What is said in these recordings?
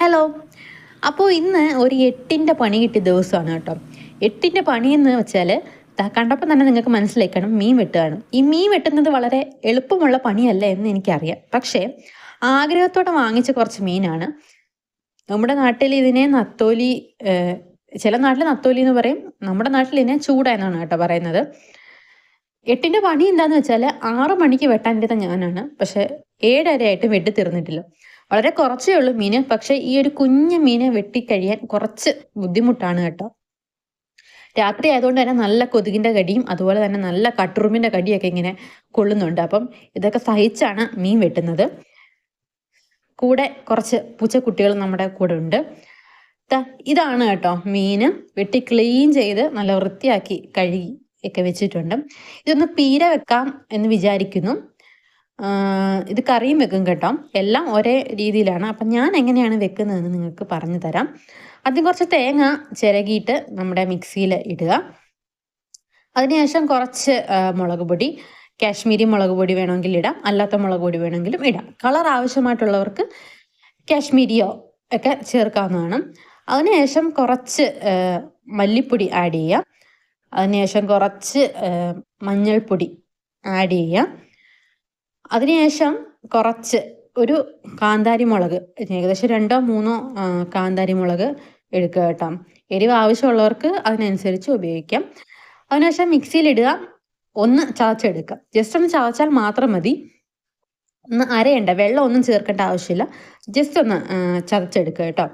Hello. അപ്പോൾ ഇന്ന് ഒരു 8ൻ്റെ പണി കിട്ടിയ ദിവസമാണ് കേട്ടോ. 8ൻ്റെ പണിയെന്ന് വെച്ചാൽ കണ്ടപ്പോൾ തന്നെ നിങ്ങൾക്ക് മനസ്സിലാക്കണം, മീൻ വെട്ടുകയാണ്. ഈ മീൻ വെട്ടുന്നത് വളരെ എളുപ്പമുള്ള പണിയല്ല എന്ന് എനിക്കറിയാം. പക്ഷേ ആഗ്രഹത്തോടെ വാങ്ങിച്ച കുറച്ച് മീനാണ്. നമ്മുടെ നാട്ടിൽ ഇതിനെ നത്തോലി, ചില നാട്ടിൽ നത്തോലി എന്ന് പറയും, നമ്മുടെ നാട്ടിൽ ഇതിനെ ചൂട എന്നാണ് കേട്ടോ പറയുന്നത്. 8ൻ്റെ പണി എന്താണെന്ന് വെച്ചാൽ 6 മണിക്ക് വെട്ടാനിരുന്ന ഞാനാണ്, പക്ഷേ 7:30 ആയിട്ട് വെട്ടി തീർന്നിട്ടില്ല. വളരെ കുറച്ചേ ഉള്ളൂ മീന്, പക്ഷെ ഈ ഒരു കുഞ്ഞു മീനെ വെട്ടിക്കഴിയാൻ കുറച്ച് ബുദ്ധിമുട്ടാണ് കേട്ടോ. രാത്രി ആയതുകൊണ്ട് തന്നെ നല്ല കൊതുകിന്റെ കടിയും അതുപോലെ തന്നെ നല്ല കട്ടുറുമ്പിന്റെ കടിയൊക്കെ ഇങ്ങനെ കൊള്ളുന്നുണ്ട്. അപ്പം ഇതൊക്കെ സഹിച്ചാണ് മീൻ വെട്ടുന്നത്. കൂടെ കുറച്ച് പൂച്ചക്കുട്ടികൾ നമ്മുടെ കൂടെ ഉണ്ട്. ഇതാണ് കേട്ടോ മീന്. വെട്ടി ക്ലീൻ ചെയ്ത് നല്ല വൃത്തിയാക്കി കഴുകി ഒക്കെ വെച്ചിട്ടുണ്ട്. ഇതൊന്ന് പീര വെക്കാം എന്ന് വിചാരിക്കുന്നു. ഇത് കറിയും വെക്കും കേട്ടോ. എല്ലാം ഒരേ രീതിയിലാണ്. അപ്പം ഞാൻ എങ്ങനെയാണ് വെക്കുന്നതെന്ന് നിങ്ങൾക്ക് പറഞ്ഞു തരാം. ആദ്യം കുറച്ച് തേങ്ങ ചിരകിയിട്ട് നമ്മുടെ മിക്സിയിൽ ഇടുക. അതിനുശേഷം കുറച്ച് മുളക് പൊടി, കാശ്മീരി മുളക് പൊടി വേണമെങ്കിൽ ഇടാം, അല്ലാത്ത മുളക് പൊടി വേണമെങ്കിലും ഇടാം. കളർ ആവശ്യമായിട്ടുള്ളവർക്ക് കാശ്മീരിയോ ഒക്കെ ചേർക്കാവുന്നതാണ്. അതിനുശേഷം കുറച്ച് മല്ലിപ്പൊടി ആഡ് ചെയ്യാം. അതിനുശേഷം കുറച്ച് മഞ്ഞൾപ്പൊടി ആഡ് ചെയ്യാം. അതിനുശേഷം കുറച്ച് ഒരു കാന്താരി മുളക്, ഏകദേശം 2-3 കാന്താരി മുളക് എടുക്കുക കേട്ടോ. എരിവ് ആവശ്യമുള്ളവർക്ക് അതിനനുസരിച്ച് ഉപയോഗിക്കാം. അതിനുശേഷം മിക്സിയിലിടുക, ഒന്ന് ചതച്ചെടുക്കുക. ജസ്റ്റ് ഒന്ന് ചതച്ചാൽ മാത്രം മതി, ഒന്ന് അരയണ്ട, വെള്ളം ഒന്നും ചേർക്കേണ്ട ആവശ്യമില്ല. ജസ്റ്റ് ഒന്ന് ചതച്ചെടുക്കുക കേട്ടോ,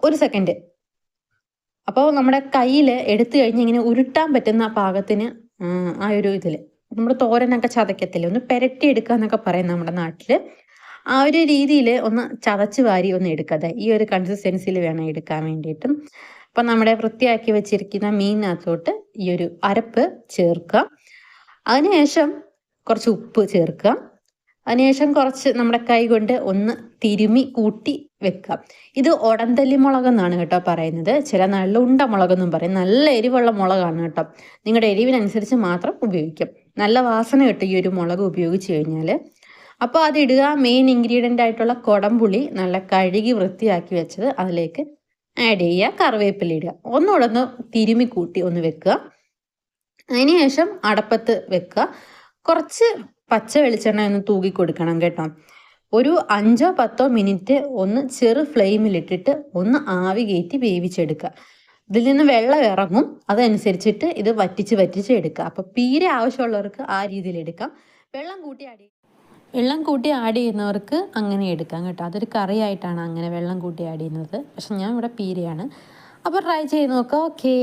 ഒരു സെക്കൻഡ്. അപ്പോൾ നമ്മുടെ കയ്യിൽ എടുത്തു കഴിഞ്ഞ് ഇങ്ങനെ ഉരുട്ടാൻ പറ്റുന്ന പാകത്തിന് ആ ഒരു ഇതിൽ നമ്മൾ തോരനൊക്കെ ചതക്കത്തില്ല, ഒന്ന് പെരട്ടിയെടുക്കുക എന്നൊക്കെ പറയും നമ്മുടെ നാട്ടിൽ. ആ ഒരു രീതിയിൽ ഒന്ന് ചതച്ച് വാരി ഒന്ന് എടുക്കാതെ ഈ ഒരു കൺസിസ്റ്റൻസിയിൽ വേണം എടുക്കാൻ വേണ്ടിയിട്ടും. അപ്പം നമ്മുടെ വൃത്തിയാക്കി വെച്ചിരിക്കുന്ന മീനിനകത്തോട്ട് ഈ ഒരു അരപ്പ് ചേർക്കുക. അതിനുശേഷം കുറച്ച് ഉപ്പ് ചേർക്കുക. അതിനുശേഷം കുറച്ച് നമ്മുടെ കൈ കൊണ്ട് ഒന്ന് തിരുമി കൂട്ടി വെക്കുക. ഇത് ഉടന്തല്ലി മുളക് എന്നാണ് കേട്ടോ പറയുന്നത്. ചില നാട്ടിൽ ഉണ്ട മുളകെന്നും പറയും. നല്ല എരിവുള്ള മുളകാണ് കേട്ടോ. നിങ്ങളുടെ എരിവിനനുസരിച്ച് മാത്രം ഉപയോഗിക്കാം. നല്ല വാസന കിട്ടും ഈ ഒരു മുളക് ഉപയോഗിച്ച് കഴിഞ്ഞാൽ. അപ്പോൾ അതിടുക. മെയിൻ ഇൻഗ്രീഡിയൻ്റ് ആയിട്ടുള്ള കുടംപുളി നല്ല കഴുകി വൃത്തിയാക്കി വെച്ചത് അതിലേക്ക് ആഡ് ചെയ്യുക. കറിവേപ്പില ഇടുക. ഒന്നുകൂടെ ഒന്ന് തിരുമി കൂട്ടി ഒന്ന് വെക്കുക. അതിനുശേഷം അടപ്പത്ത് വെക്കുക. കുറച്ച് പച്ച വെളിച്ചെണ്ണ ഒന്ന് തൂക്കി കൊടുക്കണം കേട്ടോ. ഒരു 5-10 മിനിറ്റ് ഒന്ന് ചെറു ഫ്ലെയിമിലിട്ടിട്ട് ഒന്ന് ആവി കയറ്റി വേവിച്ചെടുക്കുക. ഇതിൽ നിന്ന് വെള്ളം ഇറങ്ങും, അതനുസരിച്ചിട്ട് ഇത് വറ്റിച്ച് എടുക്കുക. അപ്പോൾ പീര ആവശ്യമുള്ളവർക്ക് ആ രീതിയിൽ എടുക്കാം. വെള്ളം കൂട്ടി ആഡ് ചെയ്യുന്നവർക്ക് അങ്ങനെ എടുക്കാം കേട്ടോ. അതൊരു കറിയായിട്ടാണ് അങ്ങനെ വെള്ളം കൂട്ടി ആഡ് ചെയ്യുന്നത്. പക്ഷെ ഞാൻ ഇവിടെ പീരയാണ്. അപ്പോൾ ട്രൈ ചെയ്ത് നോക്കാം. ഓക്കേ.